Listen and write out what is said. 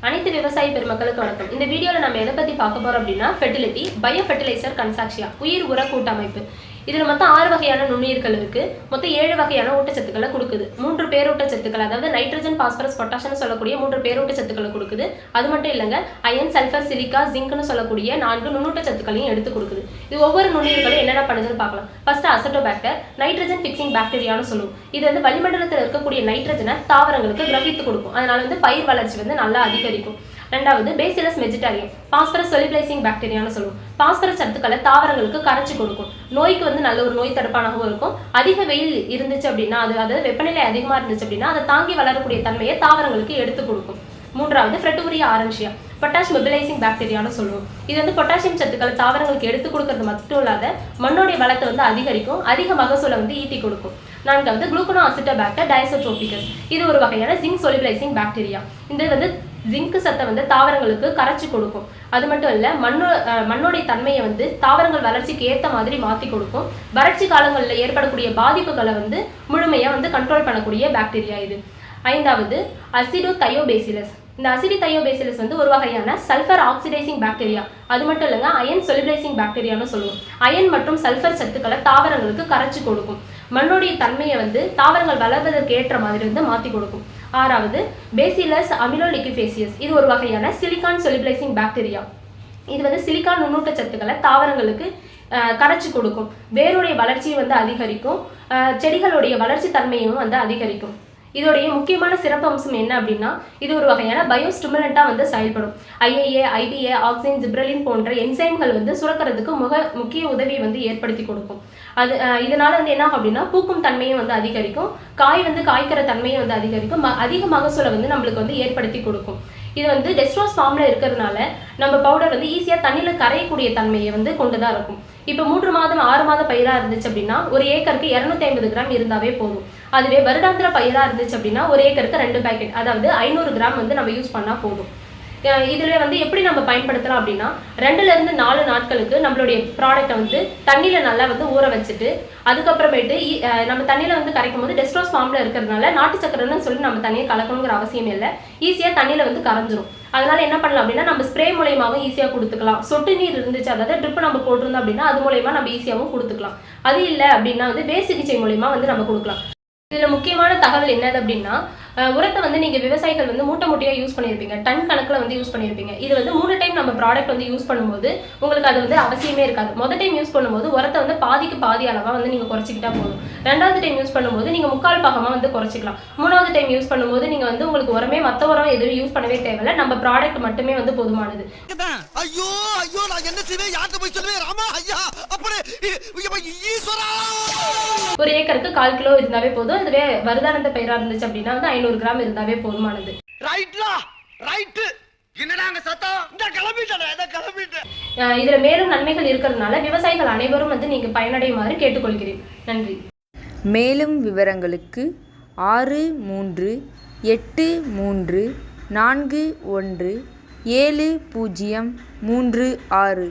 அனைத்து விவசாய பெருமக்களுக்கு வணக்கம். இந்த வீடியோவில் நம்ம எதை பற்றி பார்க்க போகிறோம் அப்படின்னா ஃபெர்டிலிட்டி, பயோ ஃபெர்டிலைசர் கன்சாக்ஷியா, உயிர் உர கூட்டமைப்பு. இதில் மொத்தம் 6 வகையான நுண்ணுயிர்கள் இருக்குது. மொத்தம் 7 வகையான ஊட்டச்சத்துக்களை கொடுக்குது. 3 பேரூட்டச்சத்துக்கள், அதாவது நைட்ரஜன், பாஸ்பரஸ், பொட்டாசியம் சொல்லக்கூடிய 3 பேரூட்டச்சத்துக்களை கொடுக்குது. அது மட்டும் இல்லைங்க, அயன், சல்ஃபர், சிலிக்கா, ஜிங்க்னு சொல்லக்கூடிய 4 நுண்ணூட்டச்சத்துக்களையும் எடுத்து கொடுக்குது. இது ஒவ்வொரு நுண்ணுயிர்களும் என்னென்ன பண்ணுதுன்னு பார்க்கலாம். ஃபர்ஸ்ட் அசட்டோபாக்டர், நைட்ரஜன் ஃபிக்சிங் பாக்டீரியான்னு சொல்லுவோம். இது வந்து வளிமண்டலத்தில் இருக்கக்கூடிய நைட்ரஜனை தாவரங்களுக்கு கிரகித்து கொடுக்கும். அதனால வந்து பயிர் வளர்ச்சி வந்து நல்லா அதிகரிக்கும். ரெண்டாவது பேசிலஸ் மெஜிட்டாரியம், பாஸ்பரஸ் சொலிபிளைசிங் பாக்டீரியான்னு சொல்லுவோம். பாஸ்பரஸ் சத்துக்களை தாவரங்களுக்கு கரைச்சி கொடுக்கும். நோய்க்கு வந்து நல்ல ஒரு நோய் தடுப்பானாகவும் இருக்கும். அதிக வெயில் இருந்துச்சு அப்படின்னா, அதாவது வெப்பநிலை அதிகமாக இருந்துச்சு அப்படின்னா அதை தாங்கி வளரக்கூடிய தன்மையை தாவரங்களுக்கு எடுத்து கொடுக்கும். மூன்றாவது ஃப்ரெட்டுரியா ஆரன்ஷியா, பொட்டாஷ் மொபிலைசிங் பாக்டீரியான்னு சொல்லுவோம். இது வந்து பொட்டாசியம் சத்துக்களை தாவரங்களுக்கு எடுத்து கொடுக்கறது மட்டும் இல்லாத மண்ணோடைய வளத்தை வந்து அதிகரிக்கும், அதிக மகசூலை வந்து ஈட்டி கொடுக்கும். நான்காவது குளுக்கோனோ அசிட்டோபாக்டர் டைசோட்ரோபிகஸ், இது ஒரு வகையான ஜிங்க் சொலிபிளைசிங் பாக்டீரியா. இந்த வந்து ஜிங்க் சத்தை வந்து தாவரங்களுக்கு கரைச்சி கொடுக்கும். அது மட்டும் இல்லை, மண்ணோடைய தன்மையை வந்து தாவரங்கள் வளர்ச்சிக்கு ஏற்ற மாதிரி மாற்றி கொடுக்கும். வறட்சி காலங்களில் ஏற்படக்கூடிய பாதிப்புகளை வந்து முழுமையாக வந்து கண்ட்ரோல் பண்ணக்கூடிய பாக்டீரியா இது. ஐந்தாவது அசிடோதையோபேசிலஸ். இந்த அசிடோதையோபேசிலஸ் வந்து ஒரு வகையான சல்ஃபர் ஆக்சிடைசிங் பாக்டீரியா. அது மட்டும் இல்லைங்க, அயன் சொலிபிளைசிங் பாக்டீரியான்னு சொல்லுவோம். அயன் மற்றும் சல்ஃபர் சத்துக்களை தாவரங்களுக்கு கரைச்சி கொடுக்கும். மண்ணுடைய தன்மையை வந்து தாவரங்கள் வளர்வதற்கு ஏற்ற மாதிரி வந்து மாற்றி கொடுக்கும். ஆறாவது பேசிலஸ் அமிலோலிகிஃபேசியஸ், இது ஒரு வகையான சிலிக்கான் சொலிபிளைசிங் பாக்டீரியா. இது வந்து சிலிக்கான் நுண்ணூட்ட சத்துக்களை தாவரங்களுக்கு கரைச்சி கொடுக்கும். வேருடைய வளர்ச்சியை வந்து அதிகரிக்கும். செடிகளுடைய வளர்ச்சி தன்மையும் வந்து அதிகரிக்கும். இதோடைய முக்கியமான சிறப்பு அம்சம் என்ன அப்படின்னா, இது ஒரு வகையான பயோஸ்டிமுலண்ட்டாக வந்து செயல்படும். ஐஏஏ, ஐபிஏ, ஆக்சின், ஜிப்ரலின் போன்ற என்சைம்கள் வந்து சுரக்கிறதுக்கு முக்கிய உதவியை வந்து ஏற்படுத்தி கொடுக்கும். இதனால வந்து என்ன அப்படின்னா, பூக்கும் தன்மையும் வந்து அதிகரிக்கும். காய் வந்து காய்க்கிற தன்மையும் வந்து அதிகரிக்கும். அதிக மகசூலை வந்து நம்மளுக்கு வந்து ஏற்படுத்தி கொடுக்கும். இது வந்து டெஸ்ட்ரோஸ் ஃபார்மில் இருக்கிறதுனால நம்ம பவுடர் வந்து ஈஸியாக தண்ணியில் கரையக்கூடிய தன்மையை வந்து கொண்டுதான் இருக்கும். இப்போ 3 மாதம் 6 மாத பயிராக இருந்துச்சு அப்படின்னா ஒரு ஏக்கருக்கு 250 கிராம் இருந்தாவே போதும். அதுவே வருடாந்திர பயிராக இருந்துச்சு அப்படின்னா ஒரு ஏக்கருக்கு 2 பேக்கெட், அதாவது 500 கிராம் வந்து நம்ம யூஸ் பண்ணால் போதும். இதில் வந்து எப்படி நம்ம பயன்படுத்தலாம் அப்படின்னா, 2லேருந்து 4 நாட்களுக்கு நம்மளுடைய ப்ராடக்டை வந்து தண்ணியில் நல்லா வந்து ஊற வச்சுட்டு, அதுக்கப்புறமேட்டு நம்ம தண்ணியில் வந்து கரைக்கும் போது டெஸ்ட்ரோஸ் ஃபார்மில் இருக்கிறதுனால நாட்டு சக்கரைன்னு சொல்லி நம்ம தண்ணியை கலக்கணுங்கிற அவசியம் இல்லை. ஈஸியாக தண்ணியில் வந்து கரைஞ்சிரும். அதனால என்ன பண்ணலாம் அப்படின்னா, நம்ம ஸ்ப்ரே மூலியமாகவும் ஈஸியாக கொடுத்துக்கலாம். சொட்டு நீர் இருந்துச்சு, அதாவது ட்ரிப் நம்ம போட்டிருந்தோம் அப்படின்னா அது மூலயமா நம்ம ஈஸியாகவும் கொடுத்துக்கலாம். அது இல்லை அப்படின்னா வந்து வேர் சிகிச்சை மூலயமா வந்து நம்ம கொடுக்கலாம். இதில் முக்கியமான தகவல் என்னது அப்படின்னா, உரத்தை வந்து நீங்கள் விவசாயிகள் வந்து மூட்டையாக யூஸ் பண்ணியிருப்பீங்க, டன் கணக்கில் வந்து யூஸ் பண்ணியிருப்பீங்க. இது வந்து 3 டைம் நம்ம ப்ராடக்ட் வந்து யூஸ் பண்ணும்போது உங்களுக்கு அது வந்து அவசியமே இருக்காது. முதல் டைம் யூஸ் பண்ணும்போது உரத்தை வந்து பாதிக்கு பாதி அளவாக வந்து நீங்கள் குறைச்சிக்கிட்டா போதும். 2வது டைம் யூஸ் பண்ணும்போது நீங்கள் 3/4 பாகமாக வந்து குறைச்சிக்கலாம். 3வது டைம் யூஸ் பண்ணும்போது நீங்கள் வந்து உங்களுக்கு உரமே மற்ற உரம் எதுவும் யூஸ் பண்ணவே தேவையில்லை. நம்ம ப்ராடக்ட் மட்டுமே வந்து போதுமானது. ஐயோ ஐயோ, நான் என்ன செய்வேன், யார்கிட்ட போய் சொல்லுவேன், ராமா ஐயா அப்படி ஈஸ்வரா. ஒரு ஏக்கருக்கு 1/4 கிலோ இருந்தாவே போதும். அதுவே வருடானந்த பயிரா இருந்துச்சு அப்படின்னா வந்து 500 கிராம் இருந்தாவே போதுமானது. இதுல மேலும் நன்மைகள் இருக்கிறதுனால விவசாயிகள் அனைவரும் வந்து நீங்க பயனடையுமாறு கேட்டுக்கொள்கிறேன். நன்றி. மேலும் விவரங்களுக்கு 6383417036